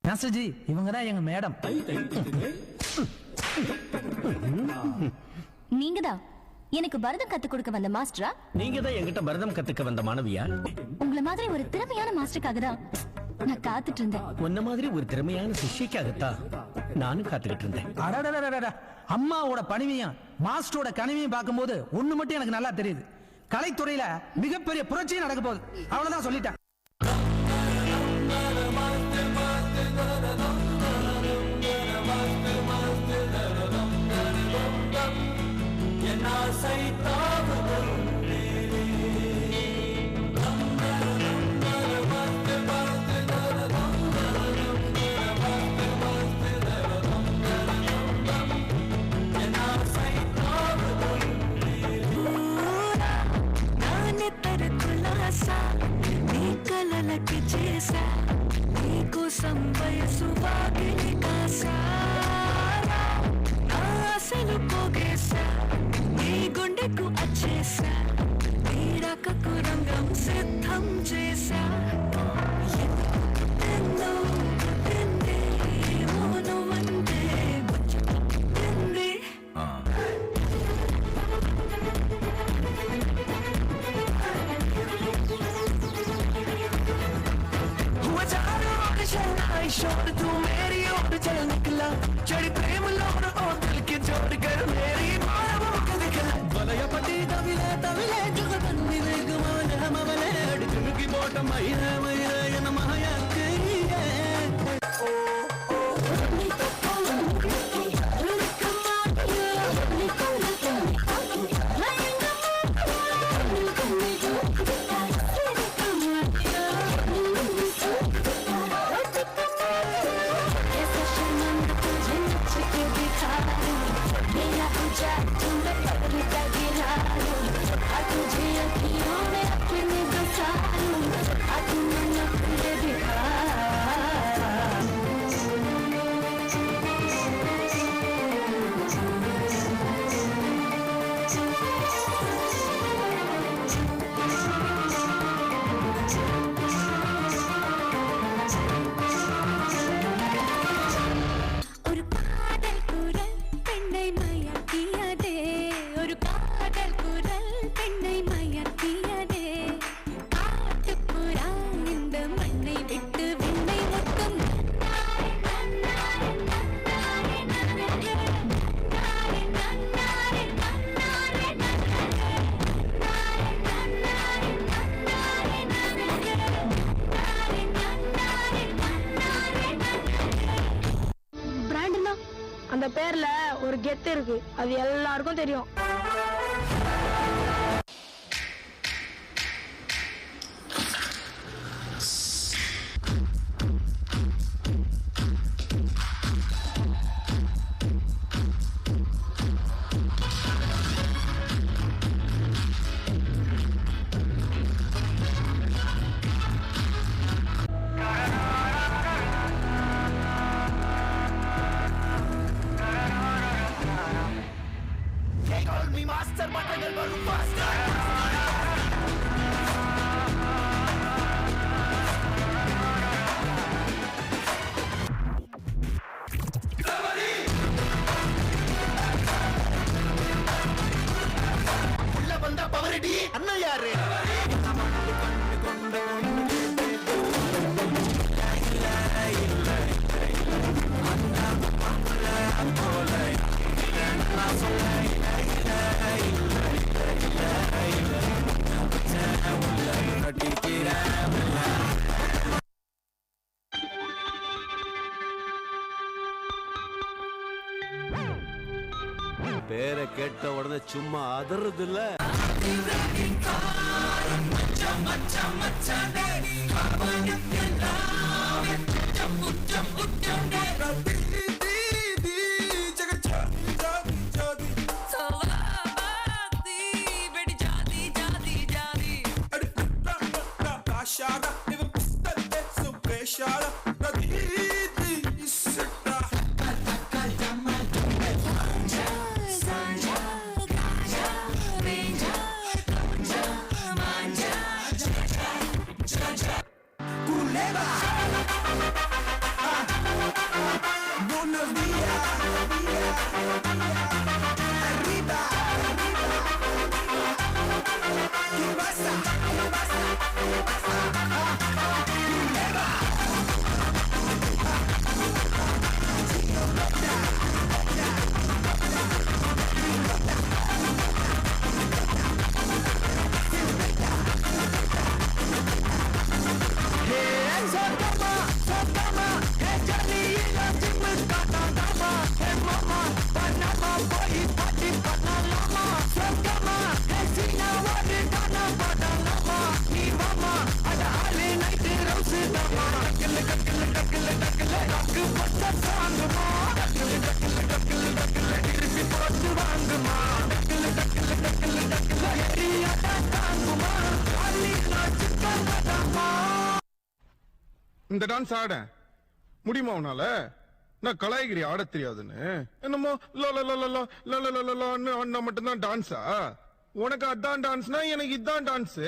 மாஸ்டர்ஜி இவங்க தான் எங்க மேடம். நீங்க தான் எனக்கு பரதம் கத்து கொடுக்க வந்த மாஸ்டரா? நீங்க தான் என்கிட்ட பரதம் கத்துக்க வந்த மாணவியா? உங்கள மாதிரி ஒரு திறமையான மாஸ்டருக்காக தான் நான் காத்துட்டு இருந்தேன். உன்ன மாதிரி ஒரு திறமையான சிஷ்யக்காகத்தான் நானும் காத்துக்கிட்டு இருந்தேன். அடடடடடட, அம்மாவோட பணிவையும் மாஸ்டரோட கனிவையும் பார்க்கும்போது ஒண்ணு மட்டும் எனக்கு நல்லா தெரியுது. கலைத்துறையில மிகப்பெரிய புரட்சியும் நடக்க போகுது. அவ்வளவுதான் சொல்லிட்டேன். அந்த பேர்ல ஒரு கெத்து இருக்கு, அது எல்லாருக்கும் தெரியும். அண்ணா யாரு? பேரை கேட்ட உடனே சும்மா அதறது இல்ல. இந்த டான்ஸ் ஆட முடியுமா உன்னால? நான் கலாய்கிரி ஆட தெரியாதுன்னு என்னமோ ஆடினா மட்டும்தான் டான்ஸா? உனக்கு அதான் டான்ஸ்னா எனக்கு இதான் டான்ஸ்.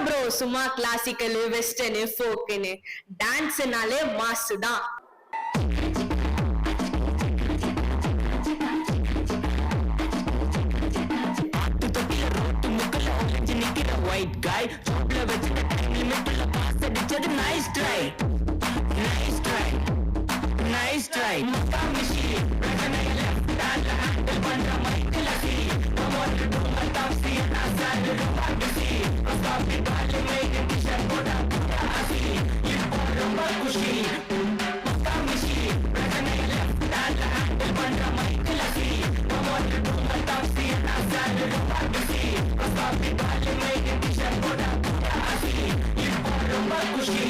ப்ரோ சும்மா கிளாசிக்கல் வெஸ்டர்னு ஃபோக்குன்னு டான்ஸ்னாலே மாசு தான். White guy, chopla with the time limit la pass it nice try, nice try, nice try. Mukka mishi, rakana left hand handle bandra mic la see. Come on to do my top see, asal do what to see. Stop it all make it t-shirt poda asi. Ipo romba kushi. Mukka mishi, rakana left hand handle bandra mic la see. Come on to do my top see, asal do what to see. Stop it all make it t-shirt poda asi. Ipo romba kushi.